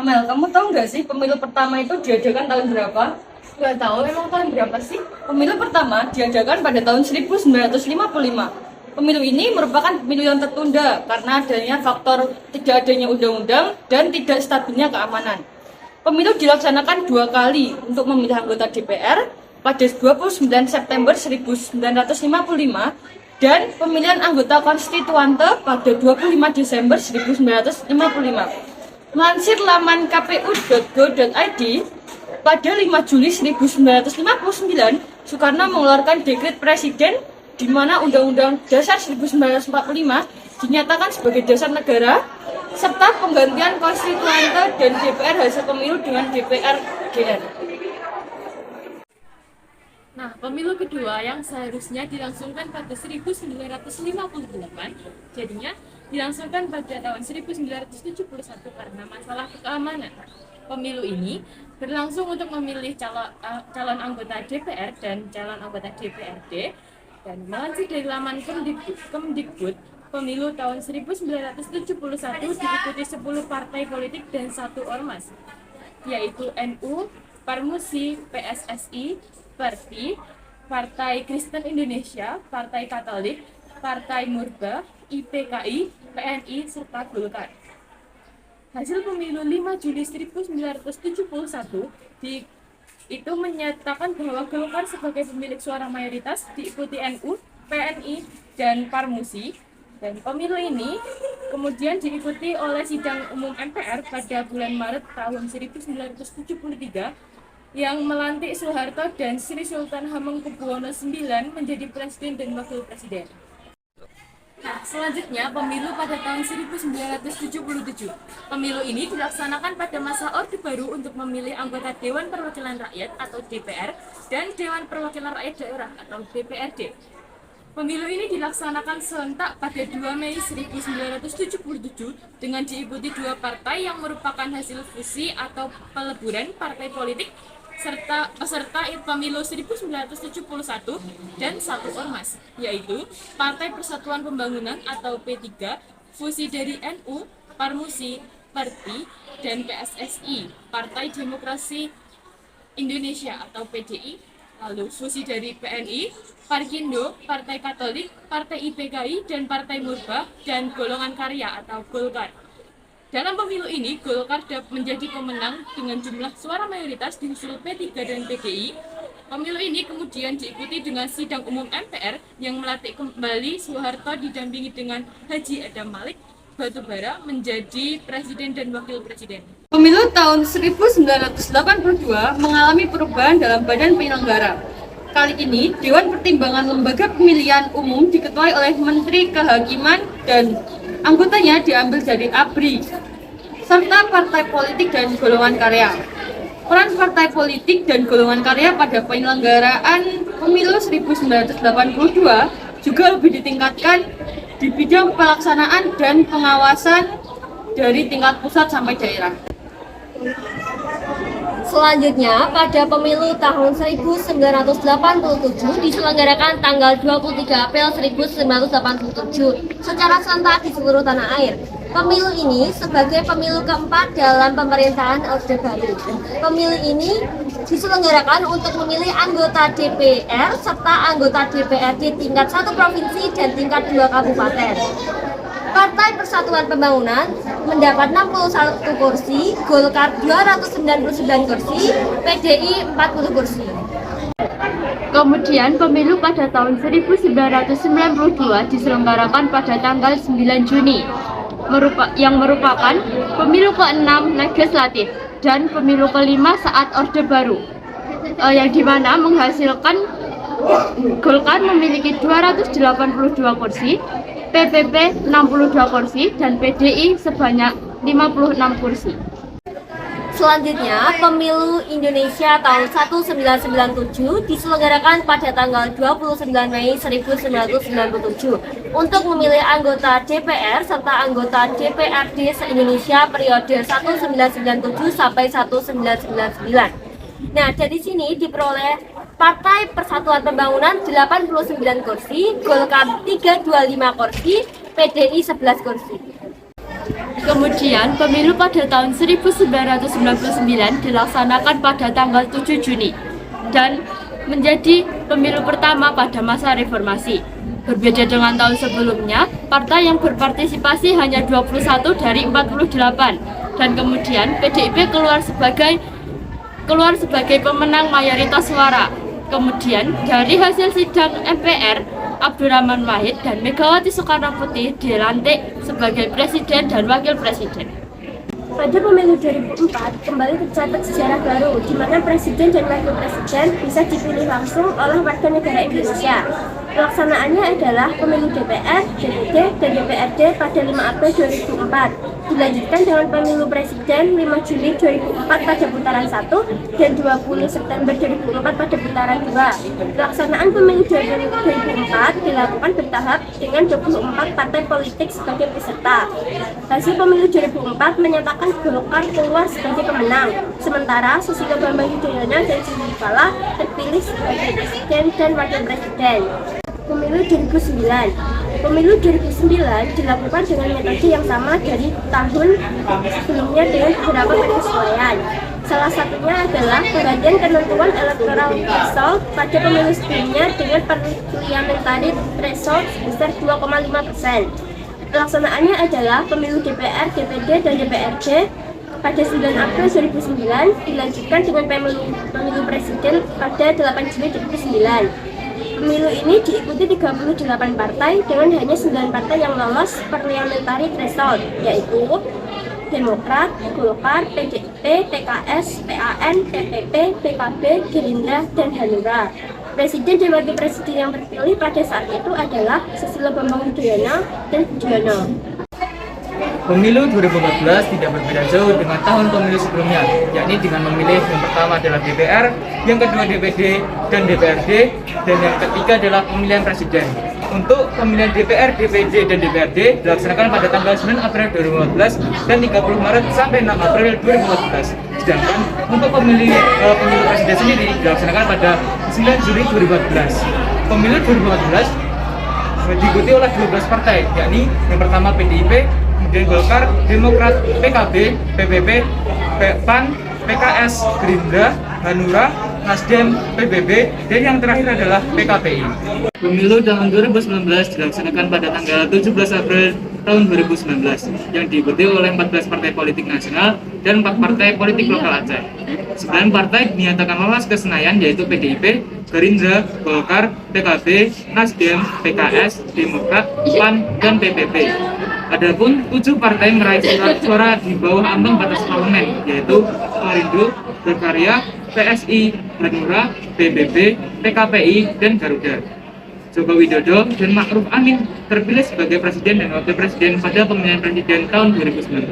Amel, kamu tahu nggak sih pemilu pertama itu diadakan tahun berapa? Gak tahu emang tahun berapa sih? Pemilu pertama diadakan pada tahun 1955. Pemilu ini merupakan pemilu yang tertunda karena adanya faktor tidak adanya undang-undang dan tidak stabilnya keamanan. Pemilu dilaksanakan 2 kali untuk memilih anggota DPR pada 29 September 1955 dan pemilihan anggota konstituante pada 25 Desember 1955. Melansir laman kpu.go.id, pada 5 Juli 1959, Soekarno mengeluarkan dekret presiden di mana Undang-Undang Dasar 1945 dinyatakan sebagai dasar negara, serta penggantian konstituante dan DPR hasil pemilu dengan DPR GR. Nah, pemilu kedua yang seharusnya dilangsungkan pada 1958, jadinya dilangsungkan pada tahun 1971 karena masalah keamanan. Pemilu ini berlangsung untuk memilih calon anggota DPR dan calon anggota DPRD, dan melansir dari laman Kemdikbud, pemilu tahun 1971 diikuti 10 partai politik dan 1 ormas, yaitu NU, Parmusi, PSSI, PERTI, Partai Kristen Indonesia, Partai Katolik, Partai Murba, IPKI, PNI, serta Golkar. Hasil pemilu 5 Juli 1971 itu menyatakan bahwa Golkar sebagai pemilik suara mayoritas diikuti NU, PNI, dan Parmusi. Dan pemilu ini kemudian diikuti oleh sidang umum MPR pada bulan Maret tahun 1973 yang melantik Soeharto dan Sri Sultan Hamengkubuwono IX menjadi presiden dan wakil presiden. Nah, selanjutnya pemilu pada tahun 1977. Pemilu ini dilaksanakan pada masa Orde Baru untuk memilih anggota Dewan Perwakilan Rakyat atau DPR dan Dewan Perwakilan Rakyat Daerah atau DPRD. Pemilu ini dilaksanakan serentak pada 2 Mei 1977 dengan diikuti 2 partai yang merupakan hasil fusi atau peleburan partai politik serta peserta pemilu 1971 dan 1 ormas, yaitu Partai Persatuan Pembangunan atau P3, fusi dari NU, Parmusi, PERTI, dan PSSI, Partai Demokrasi Indonesia atau PDI, lalu fusi dari PNI, Parkindo, Partai Katolik, Partai IPKI, dan Partai Murba, dan Golongan Karya atau Golkar. Dalam pemilu ini, Golkar menjadi pemenang dengan jumlah suara mayoritas disusul P3 dan PDI. Pemilu ini kemudian diikuti dengan sidang umum MPR yang melantik kembali Soeharto didampingi dengan Haji Adam Malik Batubara menjadi presiden dan wakil presiden. Pemilu tahun 1982 mengalami perubahan dalam badan penyelenggara. Kali ini, Dewan Pertimbangan Lembaga Pemilihan Umum diketuai oleh Menteri Kehakiman dan anggotanya diambil dari ABRI, serta partai politik dan golongan karya. Peran partai politik dan golongan karya pada penyelenggaraan pemilu 1982 juga lebih ditingkatkan di bidang pelaksanaan dan pengawasan dari tingkat pusat sampai daerah. Selanjutnya, pada pemilu tahun 1987 diselenggarakan tanggal 23 April 1987 secara serentak di seluruh tanah air. Pemilu ini sebagai pemilu keempat dalam pemerintahan Orde Baru. Pemilu ini diselenggarakan untuk memilih anggota DPR serta anggota DPRD tingkat 1 provinsi dan tingkat 2 kabupaten. Partai Persatuan Pembangunan mendapat 61 kursi, Golkar 299 kursi, PDI 40 kursi. Kemudian pemilu pada tahun 1992 diselenggarakan pada tanggal 9 Juni, yang merupakan pemilu ke-6 legislatif dan pemilu ke-5 saat Orde Baru, yang dimana menghasilkan Golkar memiliki 282 kursi, PPP 62 kursi, dan PDI sebanyak 56 kursi. Selanjutnya, pemilu Indonesia tahun 1997 diselenggarakan pada tanggal 29 Mei 1997 untuk memilih anggota DPR serta anggota DPRD se-Indonesia periode 1997 sampai 1999. Nah, dari sini diperoleh Partai Persatuan Pembangunan 89 kursi, Golkar 325 kursi, PDI 11 kursi. Kemudian, pemilu pada tahun 1999 dilaksanakan pada tanggal 7 Juni dan menjadi pemilu pertama pada masa reformasi. Berbeda dengan tahun sebelumnya, partai yang berpartisipasi hanya 21 dari 48 dan kemudian PDIP keluar sebagai pemenang mayoritas suara. Kemudian dari hasil sidang MPR, Abdurrahman Wahid dan Megawati Soekarno Putri dilantik sebagai presiden dan wakil presiden. Pada pemilu 2004, kembali tercatat sejarah baru, di mana presiden dan wakil presiden bisa dipilih langsung oleh warga negara Indonesia. Pelaksanaannya adalah pemilu DPR, DPD, dan DPRD pada 5 April 2004. Dilanjutkan dengan pemilu presiden 5 Juli 2004 pada putaran 1 dan 20 September 2004 pada putaran 2. Pelaksanaan pemilu 2004 dilakukan bertahap dengan 24 partai politik sebagai peserta. Hasil pemilu 2004 menyatakan Golkar keluar sebagai pemenang, sementara Susilo Bambang Yudhoyono dan Yusuf Kala terpilih sebagai presiden dan wakil presiden. Pemilu 2009. Pemilu 2009 dilakukan dengan metode yang sama dari tahun sebelumnya dengan beberapa penyesuaian. Salah satunya adalah penggantian ketentuan electoral threshold pada pemilu sebelumnya dengan parliamentary threshold sebesar 2,5%. Pelaksanaannya adalah pemilu DPR, DPD, dan DPRD pada 9 April 2009 dilanjutkan dengan pemilu presiden pada 8 Juli 2009. Pemilu ini diikuti 38 partai dengan hanya 9 partai yang lolos parliamentary threshold, yaitu Demokrat, Golkar, PDIP, PKS, PAN, PPP, PKB, Gerindra, dan Hanura. Presiden dan wakil presiden yang terpilih pada saat itu adalah Susilo Bambang Yudhoyono dan Budiono. Pemilu 2014 tidak berbeda jauh dengan tahun pemilu sebelumnya, yakni dengan memilih yang pertama adalah DPR, yang kedua DPD dan DPRD, dan yang ketiga adalah pemilihan presiden. Untuk pemilihan DPR, DPD, dan DPRD dilaksanakan pada tanggal 9 April 2014 dan 30 Maret sampai 6 April 2014. Sedangkan untuk pemilu presiden sendiri dilaksanakan pada 9 Juli 2014. Pemilu 2014 diikuti oleh 12 partai, yakni yang pertama PDIP, kemudian Golkar, Demokrat, PKB, PPP, PAN, PKS, Gerindra, Hanura, Nasdem, PBB, dan yang terakhir adalah PKPI. Pemilu tahun 2019 dilaksanakan pada tanggal 17 April tahun 2019 yang diikuti oleh 14 partai politik nasional dan 4 partai politik lokal Aceh. 9 partai dinyatakan lolos ke Senayan, yaitu PDIP, Gerindra, Golkar, PKB, Nasdem, PKS, Demokrat, PAN, dan PPP. Adapun 7 partai meraih suara di bawah ambang batas parlemen, yaitu Perindo, Berkarya, PSI, Hanura, PBB, PKPI, dan Garuda. Joko Widodo dan Ma'ruf Amin terpilih sebagai presiden dan wakil presiden pada pemilihan presiden tahun 2019.